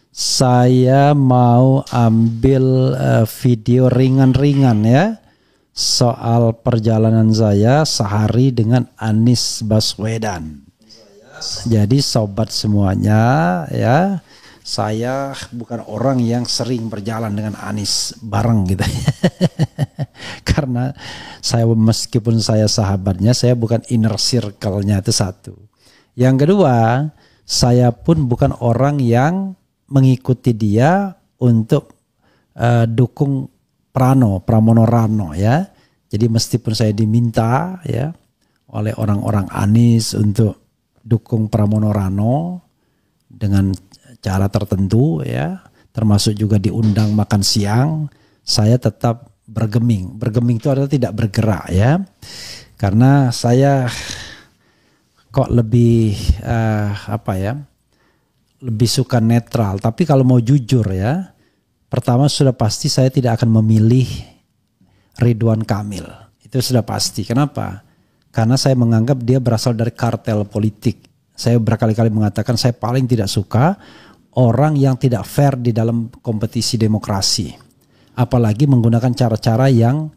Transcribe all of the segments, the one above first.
saya mau ambil video ringan-ringan ya soal perjalanan saya sehari dengan Anies Baswedan. Jadi sobat semuanya ya, saya bukan orang yang sering berjalan dengan Anies bareng gitu. Karena saya meskipun saya sahabatnya, saya bukan inner circle-nya, itu satu. Yang kedua, saya pun bukan orang yang mengikuti dia untuk dukung Pramono Rano ya. Jadi meskipun saya diminta ya oleh orang-orang Anies untuk dukung Pramono Rano dengan cara tertentu ya, termasuk juga diundang makan siang, saya tetap bergeming. Bergeming itu adalah tidak bergerak ya, karena saya kok lebih lebih suka netral. Tapi kalau mau jujur ya, pertama sudah pasti saya tidak akan memilih Ridwan Kamil, itu sudah pasti. Kenapa? Karena saya menganggap dia berasal dari kartel politik. Saya berkali-kali mengatakan saya paling tidak suka orang yang tidak fair di dalam kompetisi demokrasi. Apalagi menggunakan cara-cara yang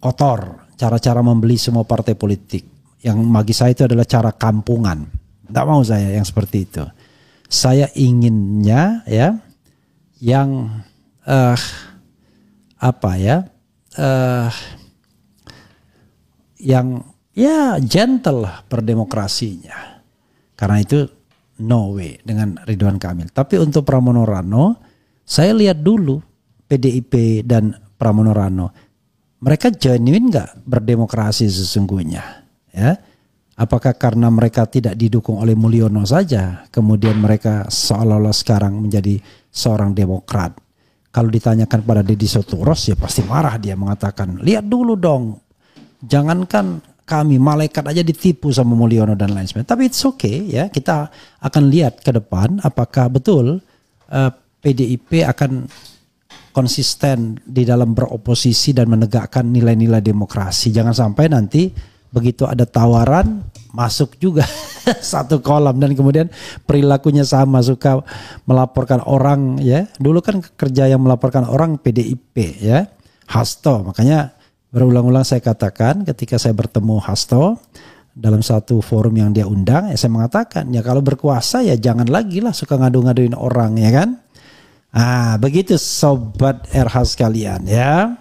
kotor. Cara-cara membeli semua partai politik. Yang bagi saya itu adalah cara kampungan. Tidak mau saya yang seperti itu. Saya inginnya ya yang yang ya gentle lah berdemokrasinya. Karena itu no way dengan Ridwan Kamil. Tapi untuk Pramono Rano, saya lihat dulu PDIP dan Pramono Rano. Mereka genuine nggak berdemokrasi sesungguhnya? Ya, apakah karena mereka tidak didukung oleh Mulyono saja, kemudian mereka seolah-olah sekarang menjadi seorang demokrat? Kalau ditanyakan pada Deddy Soturos, ya pasti marah dia, mengatakan, lihat dulu dong, jangankan kami, malaikat aja ditipu sama Mulyono dan lain sebagainya. Tapi it's okay ya, kita akan lihat ke depan apakah betul PDIP akan konsisten di dalam beroposisi dan menegakkan nilai-nilai demokrasi. Jangan sampai nanti begitu ada tawaran masuk juga satu kolam dan kemudian perilakunya sama, suka melaporkan orang ya. Dulu kan kerja yang melaporkan orang PDIP ya, Hasto. Makanya berulang-ulang saya katakan ketika saya bertemu Hasto dalam satu forum yang dia undang, ya saya mengatakan ya kalau berkuasa ya jangan lagi lah suka ngadu-ngaduin orang ya kan. Ah begitu sobat RH sekalian ya.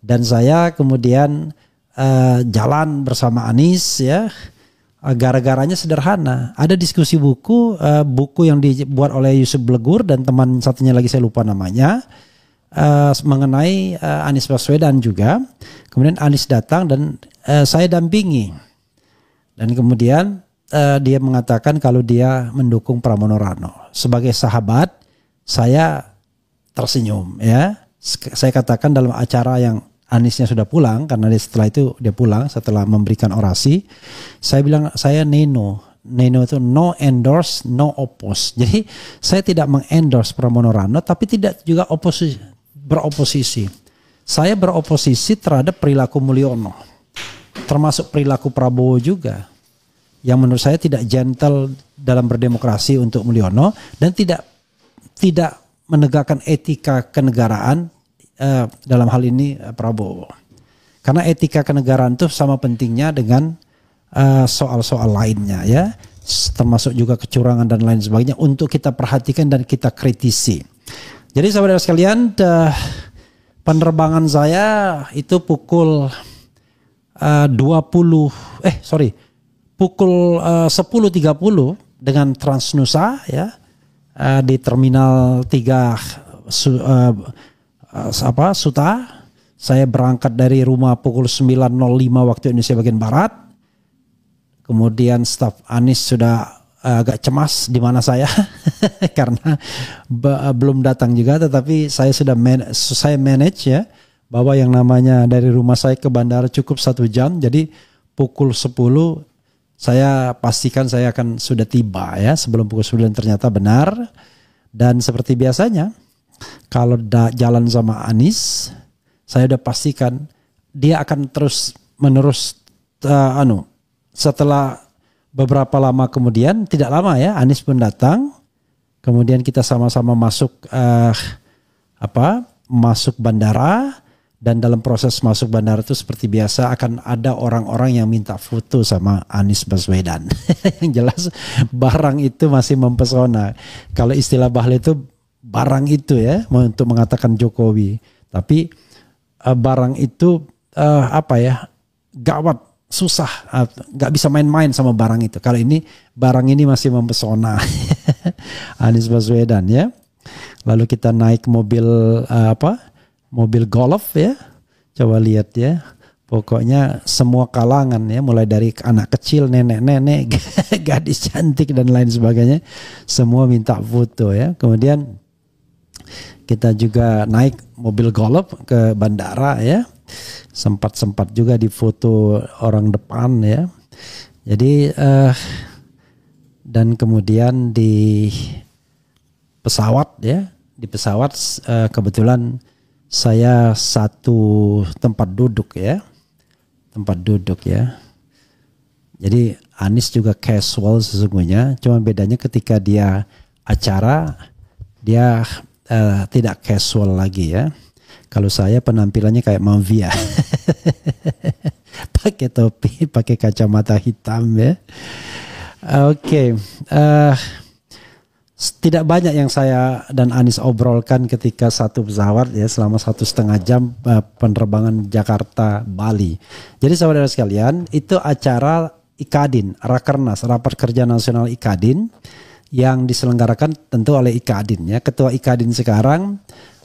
Dan saya kemudian jalan bersama Anies ya. Gara-garanya sederhana. Ada diskusi buku yang dibuat oleh Yusuf Blegur dan teman satunya lagi saya lupa namanya. Mengenai Anies Baswedan juga. Kemudian Anies datang dan saya dampingi. Dan kemudian dia mengatakan kalau dia mendukung Pramono Rano. Sebagai sahabat saya tersenyum ya. Saya katakan dalam acara yang Aniesnya sudah pulang, karena setelah itu dia pulang setelah memberikan orasi. Saya bilang saya Neno itu no endorse, no oppose. Jadi saya tidak mengendorse Pramono Rano tapi tidak juga beroposisi. Saya beroposisi terhadap perilaku Mulyono, termasuk perilaku Prabowo juga, yang menurut saya tidak gentle dalam berdemokrasi untuk Mulyono dan tidak menegakkan etika kenegaraan dalam hal ini Prabowo. Karena etika kenegaraan itu sama pentingnya dengan soal-soal lainnya ya, termasuk juga kecurangan dan lain sebagainya untuk kita perhatikan dan kita kritisi. Jadi saudara sekalian, penerbangan saya itu pukul 10.30 dengan Transnusa ya, di Terminal 3 Suta. Saya berangkat dari rumah pukul 9.05 waktu Indonesia bagian Barat. Kemudian staf Anies sudah agak cemas di mana saya karena belum datang juga, tetapi saya sudah manage ya, bahwa yang namanya dari rumah saya ke bandara cukup 1 jam. Jadi pukul 10 saya pastikan saya akan sudah tiba ya, sebelum pukul 9 ternyata benar. Dan seperti biasanya kalau jalan sama Anies, saya udah pastikan dia akan terus menerus setelah beberapa lama kemudian, tidak lama ya, Anies pun datang Kemudian kita sama-sama masuk masuk bandara, dan dalam proses masuk bandara itu seperti biasa akan ada orang-orang yang minta foto sama Anies Baswedan. Yang jelas barang itu masih mempesona. Kalau istilah Bahlil itu barang itu ya untuk mengatakan Jokowi. Tapi barang itu gawat, susah, nggak bisa main-main sama barang itu. Kalau ini barang ini masih mempesona. Anies Baswedan ya. Lalu kita naik mobil mobil golf ya. Coba lihat ya. Pokoknya semua kalangan ya, mulai dari anak kecil, nenek-nenek, gadis cantik dan lain sebagainya, semua minta foto ya. Kemudian kita juga naik mobil golf ke bandara ya. Sempat juga difoto orang depan ya. Jadi dan kemudian di pesawat ya, di pesawat kebetulan saya satu tempat duduk ya. Jadi Anies juga casual sesungguhnya, cuma bedanya ketika dia acara dia tidak casual lagi ya. Kalau saya penampilannya kayak mafia. Pakai topi, pakai kacamata hitam ya. Oke. Tidak banyak yang saya dan Anies obrolkan ketika satu pesawat ya, selama 1,5 jam penerbangan Jakarta Bali. Jadi saudara sekalian, itu acara IKADIN, Rakernas, Rapat Kerja Nasional IKADIN yang diselenggarakan tentu oleh IKADIN ya. Ketua IKADIN sekarang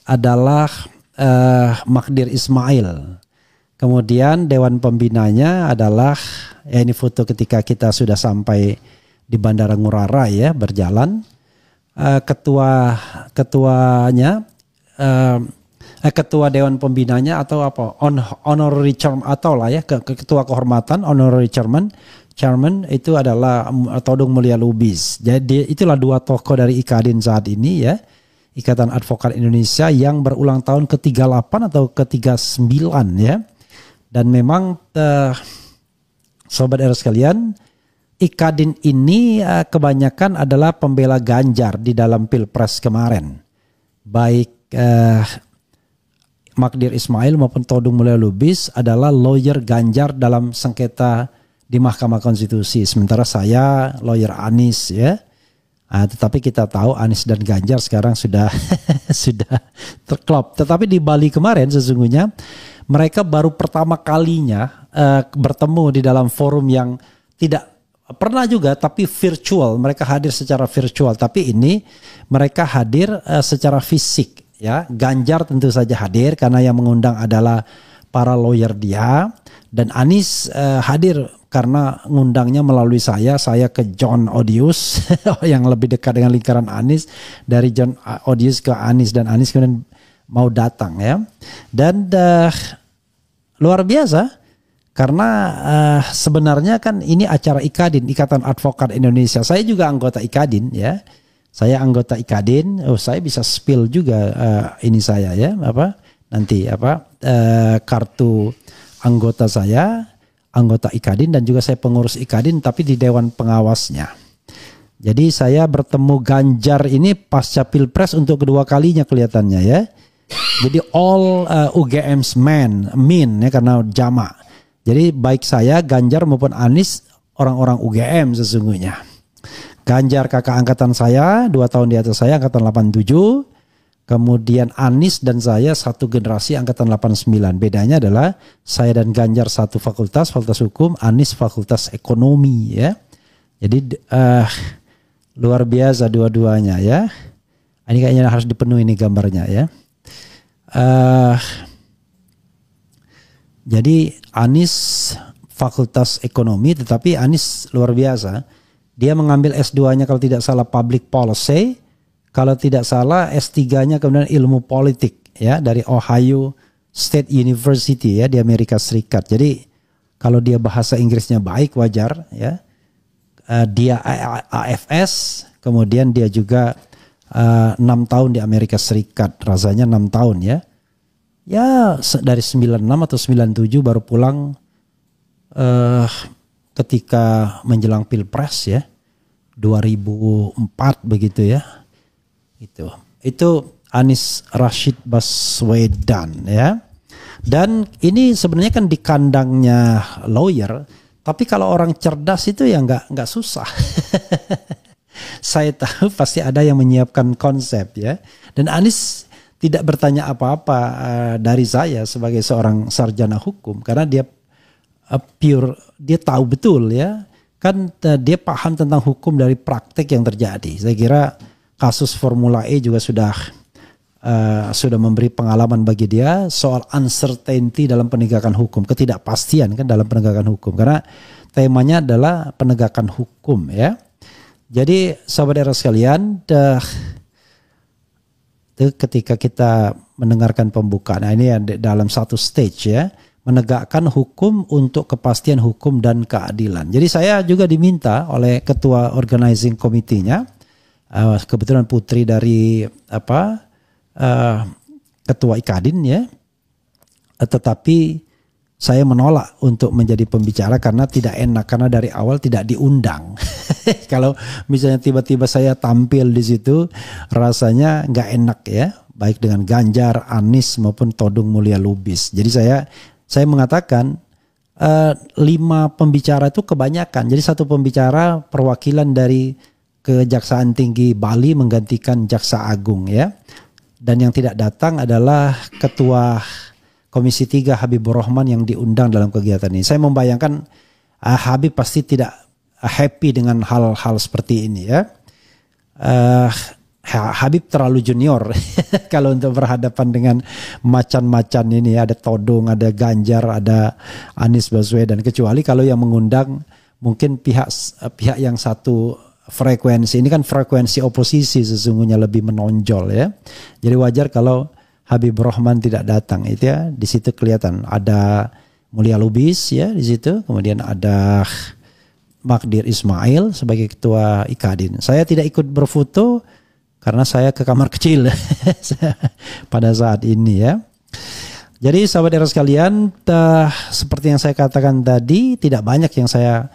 adalah Magdir Ismail. Kemudian Dewan Pembinanya adalah ini foto ketika kita sudah sampai di Bandara Ngurah Rai ya, berjalan. Ketuanya ketua Dewan Pembinanya atau honorary chairman atau lah ya, ketua kehormatan honorary chairman itu adalah Todung Mulia Lubis. Jadi itulah dua tokoh dari IKADIN saat ini ya, Ikatan Advokat Indonesia yang berulang tahun ke-38 atau ke-39 ya. Dan memang sobat era sekalian, IKADIN ini kebanyakan adalah pembela Ganjar di dalam Pilpres kemarin. Baik Magdir Ismail maupun Todung Mulia Lubis adalah lawyer Ganjar dalam sengketa di Mahkamah Konstitusi. Sementara saya lawyer Anies ya. Tetapi kita tahu Anies dan Ganjar sekarang sudah terklop. Tetapi di Bali kemarin sesungguhnya mereka baru pertama kalinya bertemu di dalam forum yang tidak pernah juga, tapi virtual. Mereka hadir secara virtual, tapi ini mereka hadir secara fisik ya. Ganjar tentu saja hadir karena yang mengundang adalah para lawyer dia, dan Anies hadir karena ngundangnya melalui saya ke John Odius yang lebih dekat dengan lingkaran Anies, dari John Odius ke Anies, dan Anies kemudian mau datang ya. Dan luar biasa. Karena sebenarnya kan ini acara IKADIN, Ikatan Advokat Indonesia. Saya juga anggota IKADIN ya. Saya anggota IKADIN. Saya bisa spill juga ini saya ya, kartu anggota saya, anggota IKADIN, dan juga saya pengurus IKADIN tapi di dewan pengawasnya. Jadi saya bertemu Ganjar ini pasca Pilpres untuk kedua kalinya kelihatannya ya. Jadi all UGM's min ya, karena jamak. Jadi baik saya, Ganjar maupun Anies orang-orang UGM sesungguhnya. Ganjar kakak angkatan saya, 2 tahun di atas saya, angkatan 87. Kemudian Anies dan saya satu generasi, angkatan 89. Bedanya adalah saya dan Ganjar satu fakultas hukum, Anies fakultas ekonomi ya. Jadi luar biasa dua-duanya ya. Ini kayaknya harus dipenuhi ini gambarnya ya. Jadi Anies fakultas ekonomi, tetapi Anies luar biasa. Dia mengambil S2-nya kalau tidak salah public policy, kalau tidak salah S3-nya kemudian ilmu politik ya, dari Ohio State University ya di Amerika Serikat. Jadi kalau dia bahasa Inggrisnya baik wajar ya. Dia AFS, kemudian dia juga 6 tahun di Amerika Serikat, rasanya 6 tahun ya. Ya dari 96 atau 97 baru pulang ketika menjelang Pilpres ya, 2004 begitu ya. Itu Anies Rashid Baswedan ya. Dan ini sebenarnya kan di kandangnya lawyer, tapi kalau orang cerdas itu ya nggak susah. Saya tahu pasti ada yang menyiapkan konsep ya. Dan Anies tidak bertanya apa-apa dari saya sebagai seorang sarjana hukum, karena dia dia tahu betul ya. Kan dia paham tentang hukum dari praktek yang terjadi. Saya kira kasus Formula E juga sudah memberi pengalaman bagi dia soal uncertainty dalam penegakan hukum, ketidakpastian kan dalam penegakan hukum, karena temanya adalah penegakan hukum ya. Jadi sahabat sekalian, ketika kita mendengarkan pembukaan, nah ini dalam satu stage ya, menegakkan hukum untuk kepastian hukum dan keadilan. Jadi saya juga diminta oleh ketua organizing committee-nya, kebetulan putri dari ketua IKADIN ya, tetapi saya menolak untuk menjadi pembicara karena tidak enak, karena dari awal tidak diundang. Kalau misalnya tiba-tiba saya tampil di situ, rasanya nggak enak ya, baik dengan Ganjar, Anies maupun Todung Mulya Lubis. Jadi saya mengatakan 5 pembicara itu kebanyakan. Jadi satu pembicara perwakilan dari Kejaksaan Tinggi Bali menggantikan Jaksa Agung ya. Dan yang tidak datang adalah Ketua Komisi 3 Habibur Rahman yang diundang dalam kegiatan ini. Saya membayangkan Habib pasti tidak happy dengan hal-hal seperti ini ya. Habib terlalu junior kalau untuk berhadapan dengan macan-macan ini. Ada Todung, ada Ganjar, ada Anies Baswedan. Kecuali kalau yang mengundang mungkin pihak yang satu frekuensi. Ini kan frekuensi oposisi sesungguhnya lebih menonjol ya. Jadi wajar kalau Habibur Rahman tidak datang itu ya. Di situ kelihatan ada Mulya Lubis ya di situ. Kemudian ada Magdir Ismail sebagai ketua IKADIN. Saya tidak ikut berfoto karena saya ke kamar kecil pada saat ini ya. Jadi sahabat era sekalian, seperti yang saya katakan tadi, tidak banyak yang saya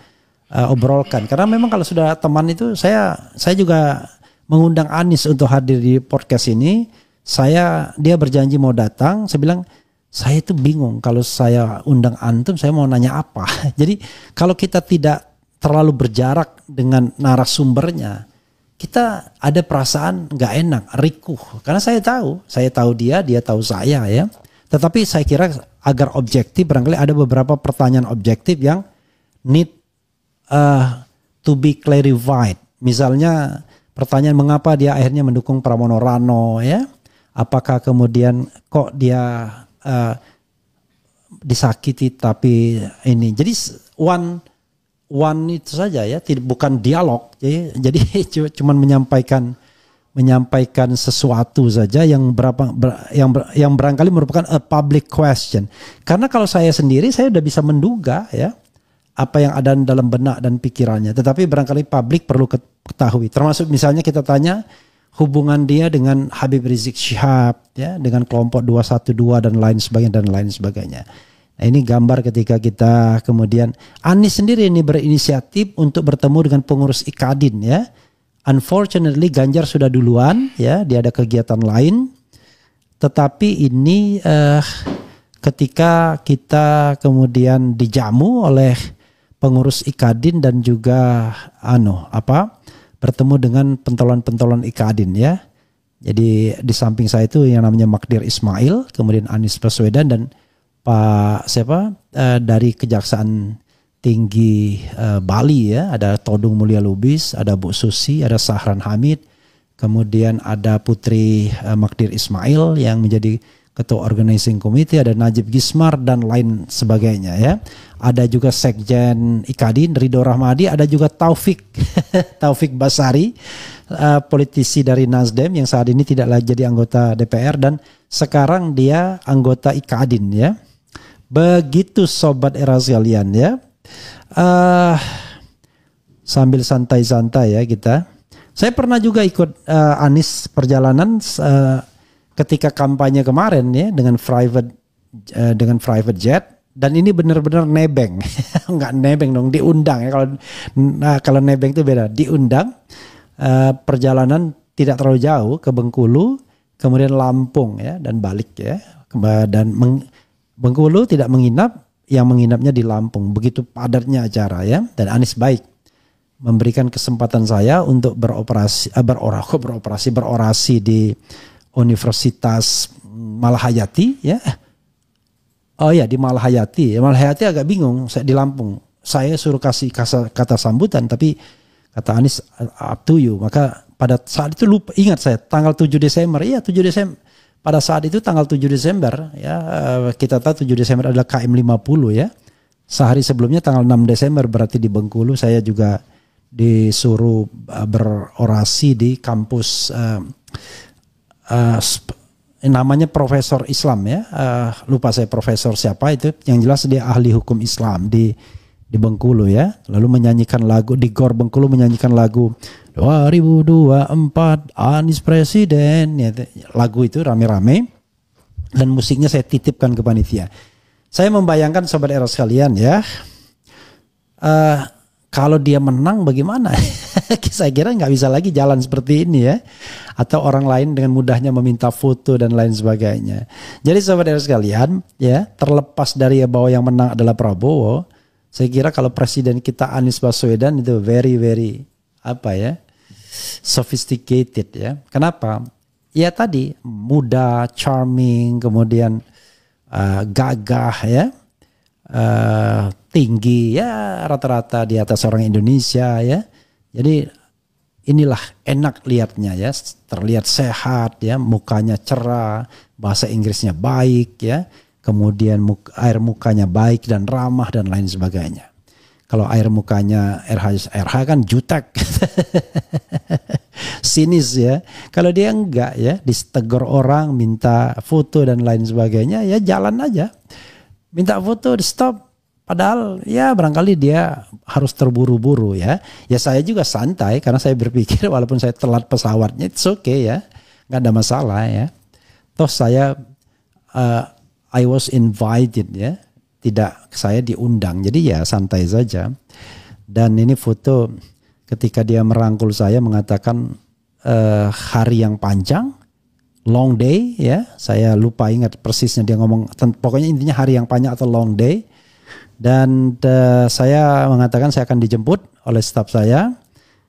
obrolkan. Karena memang kalau sudah teman itu, saya juga mengundang Anies untuk hadir di podcast ini. Dia berjanji mau datang. Saya bilang, saya itu bingung kalau saya undang antum, saya mau nanya apa. Jadi kalau kita tidak terlalu berjarak dengan narasumbernya, kita ada perasaan nggak enak, rikuh. Karena saya tahu dia tahu saya ya. Tetapi saya kira agar objektif, barangkali ada beberapa pertanyaan objektif yang need to be clarified. Misalnya pertanyaan mengapa dia akhirnya mendukung Pramono Rano ya. Apakah kemudian kok dia disakiti tapi ini. Jadi one itu saja ya, bukan dialog. Jadi cuma menyampaikan sesuatu saja yang barangkali merupakan a public question. Karena kalau saya sendiri saya sudah bisa menduga ya apa yang ada dalam benak dan pikirannya. Tetapi barangkali publik perlu ketahui. Termasuk misalnya kita tanya hubungan dia dengan Habib Rizik Syihab ya, dengan kelompok 212 dan lain sebagainya. Nah, ini gambar ketika kita kemudian Anies sendiri ini berinisiatif untuk bertemu dengan pengurus IKADIN ya. Unfortunately Ganjar sudah duluan ya, dia ada kegiatan lain. Tetapi ini ketika kita kemudian dijamu oleh pengurus IKADIN dan juga bertemu dengan pentolan-pentolan IKADIN ya. Jadi di samping saya itu yang namanya Magdir Ismail, kemudian Anies Baswedan dan Pak dari Kejaksaan Tinggi Bali ya, ada Todung Mulya Lubis, ada Bu Susi, ada Sahran Hamid, kemudian ada Putri Magdir Ismail yang menjadi Ketua Organizing Committee, ada Najib Gismar dan lain sebagainya ya. Ada juga Sekjen IKADIN Ridho Rahmadi, ada juga Taufik Basari, politisi dari Nasdem yang saat ini tidak lagi jadi anggota DPR dan sekarang dia anggota IKADIN ya. Begitu sobat era sekalian ya. Sambil santai-santai ya kita. Saya pernah juga ikut Anies perjalanan ketika kampanye kemarin ya dengan private jet. Dan ini benar-benar nebeng, nggak nebeng dong, diundang ya. Kalau nebeng itu beda, diundang perjalanan tidak terlalu jauh ke Bengkulu, kemudian Lampung ya dan balik ya. Dan Bengkulu tidak menginap, yang menginapnya di Lampung. Begitu padatnya acara ya. Dan Anies baik memberikan kesempatan saya untuk berorasi di Universitas Malahayati ya. Oh ya, di Malahayati. Malahayati agak bingung, saya di Lampung. Saya suruh kasih kata sambutan, tapi kata Anies up to you. Maka pada saat itu lupa, ingat saya tanggal 7 Desember. Iya, 7 Desember. Pada saat itu tanggal 7 Desember ya, kita tahu 7 Desember adalah KM 50 ya. Sehari sebelumnya tanggal 6 Desember berarti di Bengkulu saya juga disuruh berorasi di kampus namanya Profesor Islam ya, lupa saya profesor siapa itu, yang jelas dia ahli hukum Islam di Bengkulu ya. Lalu menyanyikan lagu di Gor Bengkulu, menyanyikan lagu 2024 Anies Presiden ya, lagu itu rame-rame dan musiknya saya titipkan ke panitia. Saya membayangkan sobat era sekalian ya, kalau dia menang bagaimana? Saya kira nggak bisa lagi jalan seperti ini ya. Atau orang lain dengan mudahnya meminta foto dan lain sebagainya. Jadi sobat era sekalian ya, terlepas dari bahwa yang menang adalah Prabowo, saya kira kalau presiden kita Anies Baswedan itu very sophisticated ya. Kenapa? Ya tadi muda, charming, kemudian gagah ya. Tinggi ya, rata-rata di atas orang Indonesia ya. Jadi inilah enak lihatnya ya, terlihat sehat ya, mukanya cerah, bahasa Inggrisnya baik ya, kemudian air mukanya baik dan ramah dan lain sebagainya. Kalau air mukanya RH kan jutek, sinis ya. Kalau dia enggak ya, ditegur orang, minta foto dan lain sebagainya, ya jalan aja. Minta foto di stop, padahal ya barangkali dia harus terburu-buru ya. Ya saya juga santai karena saya berpikir walaupun saya telat pesawatnya it's okay ya, nggak ada masalah ya. Toh saya I was invited ya, tidak saya diundang, jadi ya santai saja. Dan ini foto ketika dia merangkul saya mengatakan hari yang panjang. Long day ya, saya lupa ingat persisnya dia ngomong, pokoknya intinya hari yang panjang atau long day. Dan saya mengatakan saya akan dijemput oleh staf saya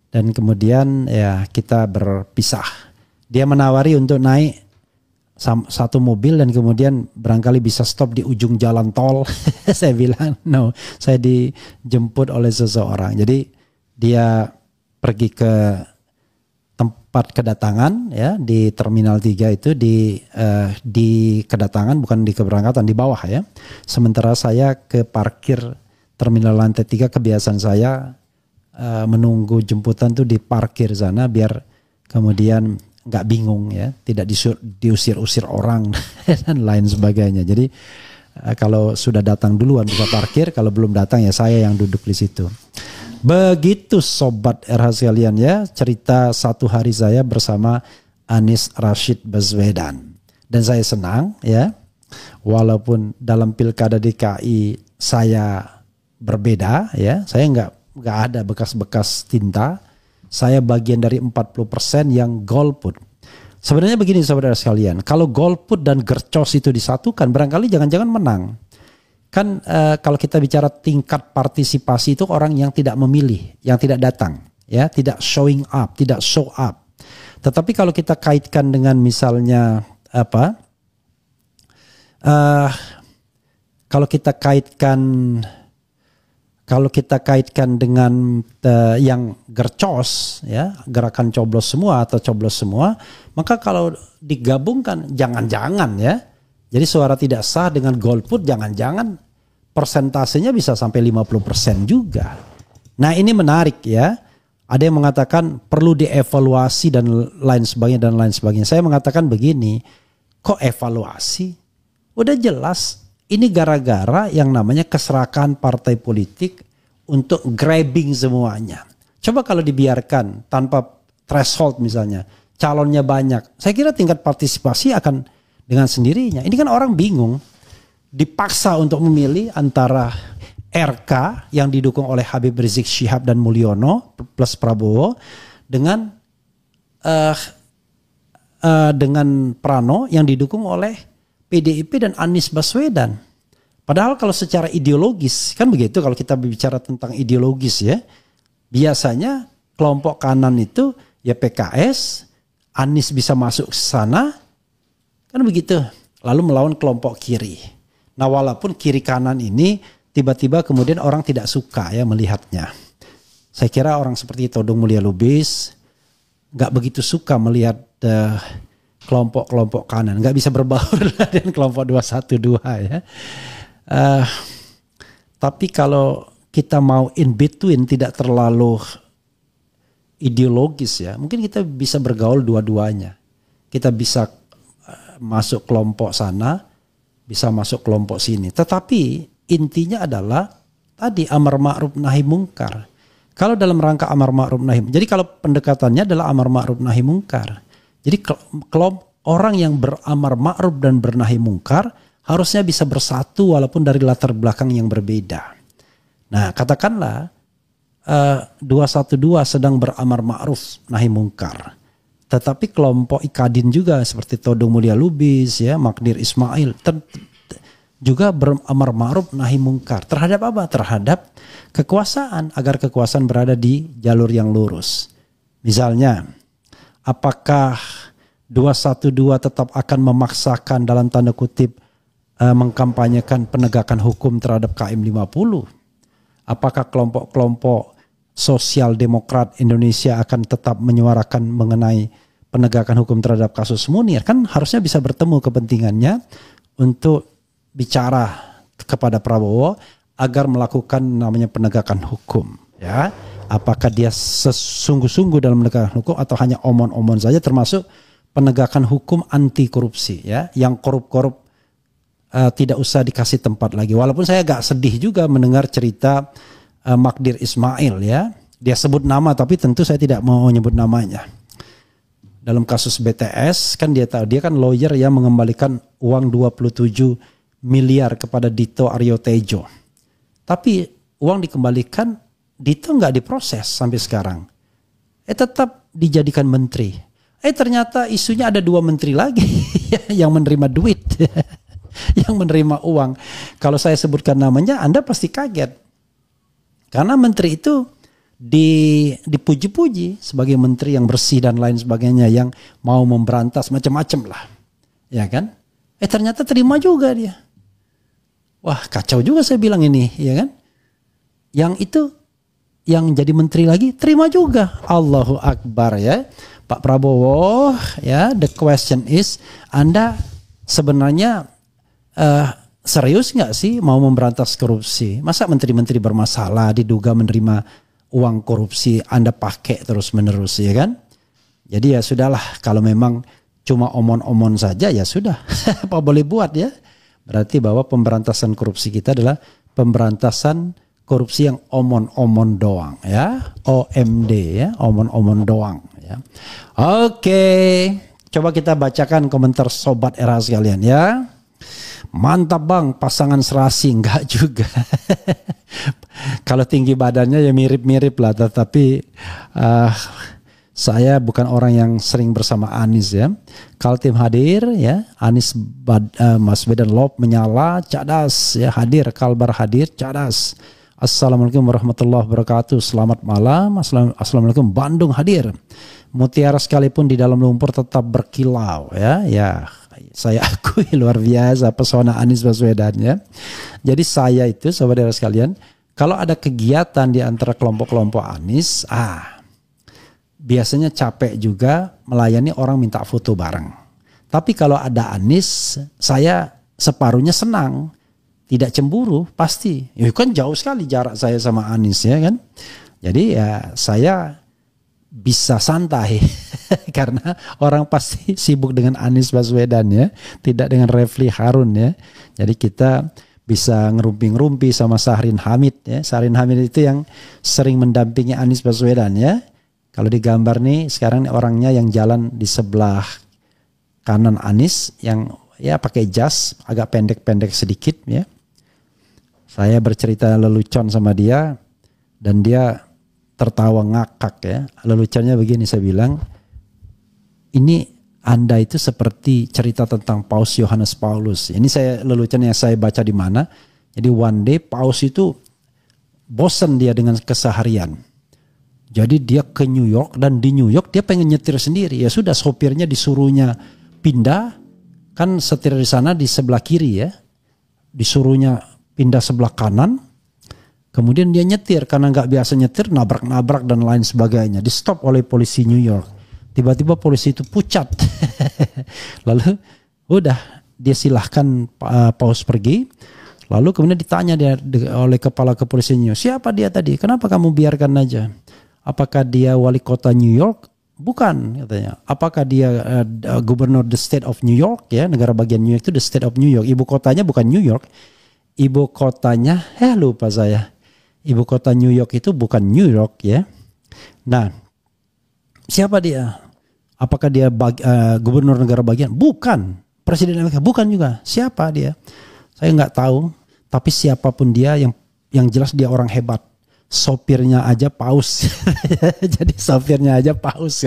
dan kemudian ya kita berpisah. Dia menawari untuk naik satu mobil dan kemudian barangkali bisa stop di ujung jalan tol. Saya bilang no, saya dijemput oleh seseorang. Jadi dia pergi ke tempat kedatangan ya di Terminal 3 itu di kedatangan, bukan di keberangkatan, di bawah ya. Sementara saya ke parkir Terminal lantai 3, kebiasaan saya menunggu jemputan tuh di parkir sana biar kemudian nggak bingung ya, tidak diusir-usir orang dan lain sebagainya. Jadi kalau sudah datang duluan bisa parkir, kalau belum datang ya saya yang duduk di situ. Begitu sobat RH sekalian ya, cerita satu hari saya bersama Anies Rashid Baswedan. Dan saya senang ya, walaupun dalam pilkada DKI saya berbeda ya, saya nggak ada bekas-bekas tinta. Saya bagian dari 40% yang golput. Sebenarnya begini sobat RH sekalian, kalau golput dan gercos itu disatukan, barangkali jangan-jangan menang. Kan kalau kita bicara tingkat partisipasi itu orang yang tidak memilih, yang tidak datang, ya, tidak showing up, tidak show up. Tetapi kalau kita kaitkan dengan misalnya apa? Kalau kita kaitkan dengan yang gercos, ya, gerakan coblos semua atau coblos semua, maka kalau digabungkan jangan-jangan ya. Jadi suara tidak sah dengan golput jangan-jangan persentasenya bisa sampai 50% juga. Nah ini menarik ya. Ada yang mengatakan perlu dievaluasi dan lain sebagainya. Saya mengatakan begini, kok evaluasi? Udah jelas ini gara-gara yang namanya keserakahan partai politik untuk grabbing semuanya. Coba kalau dibiarkan tanpa threshold misalnya, calonnya banyak. Saya kira tingkat partisipasi akan dengan sendirinya. Ini kan orang bingung, dipaksa untuk memilih antara RK yang didukung oleh Habib Rizik Syihab dan Mulyono plus Prabowo dengan dengan Prano yang didukung oleh PDIP dan Anies Baswedan. Padahal kalau secara ideologis kan begitu, kalau kita berbicara tentang ideologis ya, biasanya kelompok kanan itu ya PKS, Anies bisa masuk ke sana, kan begitu. Lalu melawan kelompok kiri. Nah walaupun kiri kanan ini tiba-tiba kemudian orang tidak suka ya melihatnya. Saya kira orang seperti Todung Mulya Lubis nggak begitu suka melihat kelompok-kelompok kanan. Nggak bisa berbaur dengan kelompok 212 ya. Tapi kalau kita mau in between, tidak terlalu ideologis ya, mungkin kita bisa bergaul dua-duanya. Kita bisa masuk kelompok sana, bisa masuk kelompok sini. Tetapi intinya adalah tadi amar ma'ruf nahi mungkar. Kalau dalam rangka amar ma'ruf nahi, jadi kalau pendekatannya adalah amar ma'ruf nahi mungkar. Jadi kelompok orang yang beramar ma'ruf dan bernahi mungkar harusnya bisa bersatu walaupun dari latar belakang yang berbeda. Nah, katakanlah 212 sedang beramar ma'ruf nahi mungkar. Tetapi kelompok Ikadin juga seperti Todung Mulya Lubis ya, Magdir Ismail juga beramar ma'ruf nahi mungkar. Terhadap apa? Terhadap kekuasaan, agar kekuasaan berada di jalur yang lurus. Misalnya, apakah 212 tetap akan memaksakan dalam tanda kutip mengkampanyekan penegakan hukum terhadap KM 50? Apakah kelompok-kelompok sosial demokrat Indonesia akan tetap menyuarakan mengenai penegakan hukum terhadap kasus Munir? Kan harusnya bisa bertemu kepentingannya untuk bicara kepada Prabowo agar melakukan namanya penegakan hukum. Ya, apakah dia sesungguh-sungguh dalam penegakan hukum atau hanya omon-omon saja, termasuk penegakan hukum anti korupsi ya, yang korup-korup tidak usah dikasih tempat lagi. Walaupun saya agak sedih juga mendengar cerita Magdir Ismail ya. Dia sebut nama tapi tentu saya tidak mau menyebut namanya. Dalam kasus BTS kan dia tahu, dia kan lawyer yang mengembalikan uang 27 miliar kepada Dito Aryo Tejo. Tapi uang dikembalikan, Dito nggak diproses sampai sekarang. Tetap dijadikan menteri. Ternyata isunya ada 2 menteri lagi yang menerima duit. Yang menerima uang. Kalau saya sebutkan namanya Anda pasti kaget. Karena menteri itu dipuji-puji sebagai menteri yang bersih dan lain sebagainya, yang mau memberantas macam-macam lah. Ya kan? Ternyata terima juga dia. Wah, kacau juga saya bilang ini, ya kan? Yang itu yang jadi menteri lagi terima juga. Allahu Akbar ya. Pak Prabowo ya, the question is, Anda sebenarnya serius nggak sih mau memberantas korupsi? Masa menteri-menteri bermasalah diduga menerima uang korupsi Anda pakai terus menerus ya kan? Jadi ya sudahlah, kalau memang cuma omon-omon saja ya sudah, apa boleh buat ya? Berarti bahwa pemberantasan korupsi kita adalah pemberantasan korupsi yang omon-omon doang ya, OMD ya, omon-omon doang ya. Oke, coba kita bacakan komentar sobat era sekalian ya. Mantap bang, pasangan serasi. Enggak juga. Kalau tinggi badannya ya mirip-mirip lah, tetapi saya bukan orang yang sering bersama Anies ya. Kaltim hadir ya, Anies Mas Bedan Lop menyala, cadas ya, hadir, Kalbar hadir, cadas. Assalamualaikum warahmatullahi wabarakatuh. Selamat malam. Assalamualaikum. Bandung hadir. Mutiara sekalipun di dalam lumpur tetap berkilau ya. Ya, saya akui luar biasa pesona Anies Baswedan ya. Jadi saya itu saudara sekalian, kalau ada kegiatan di antara kelompok-kelompok Anies, biasanya capek juga melayani orang minta foto bareng. Tapi kalau ada Anies, saya separuhnya senang, tidak cemburu pasti. Ya kan jauh sekali jarak saya sama Anies ya kan. Jadi ya saya bisa santai karena orang pasti sibuk dengan Anies Baswedan ya, tidak dengan Refli Harun ya. Jadi kita bisa ngerumpi-ngerumpi sama Syahrin Hamid ya. Syahrin Hamid itu yang sering mendampingi Anies Baswedan ya. Kalau digambar nih sekarang orangnya yang jalan di sebelah kanan Anies yang ya pakai jas agak pendek-pendek sedikit ya. Saya bercerita lelucon sama dia dan dia tertawa ngakak ya. Leluconnya begini, saya bilang, ini Anda itu seperti cerita tentang Paus Yohanes Paulus. Ini saya lelucon yang saya baca di mana. Jadi one day Paus itu bosan dia dengan keseharian. Jadi dia ke New York, dan di New York dia pengen nyetir sendiri. Ya sudah, sopirnya disuruhnya pindah, kan setir di sana di sebelah kiri ya. Disuruhnya pindah sebelah kanan. Kemudian dia nyetir, karena nggak biasa nyetir, nabrak-nabrak dan lain sebagainya. Di stop oleh polisi New York. Tiba-tiba polisi itu pucat. Lalu udah dia silahkan Paus pergi. Lalu kemudian ditanya dia oleh kepala kepolisian, siapa dia tadi? Kenapa kamu biarkan aja? Apakah dia wali kota New York? Bukan, katanya. Apakah dia gubernur the state of New York, ya, negara bagian New York itu the state of New York. Ibu kotanya bukan New York. Ibu kotanya, lupa saya. Ibu kota New York itu bukan New York, ya. Nah, siapa dia? Apakah dia gubernur negara bagian? Bukan. Presiden Amerika? Bukan juga. Siapa dia? Saya nggak tahu. Tapi siapapun dia, yang jelas dia orang hebat. Sopirnya aja Paus. Jadi sopirnya aja Paus.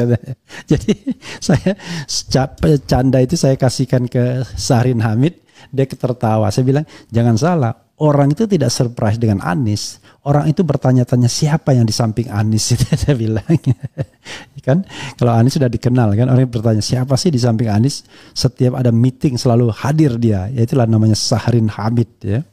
Jadi saya canda itu saya kasihkan ke Syahrin Hamid. Dia tertawa. Saya bilang, jangan salah. Orang itu tidak surprise dengan Anies. Orang itu bertanya-tanya siapa yang di samping Anies. Itu saya bilang. Kan kalau Anies sudah dikenal kan, orang bertanya siapa sih di samping Anies. Setiap ada meeting selalu hadir dia. Ya itulah namanya Syahrin Hamid ya.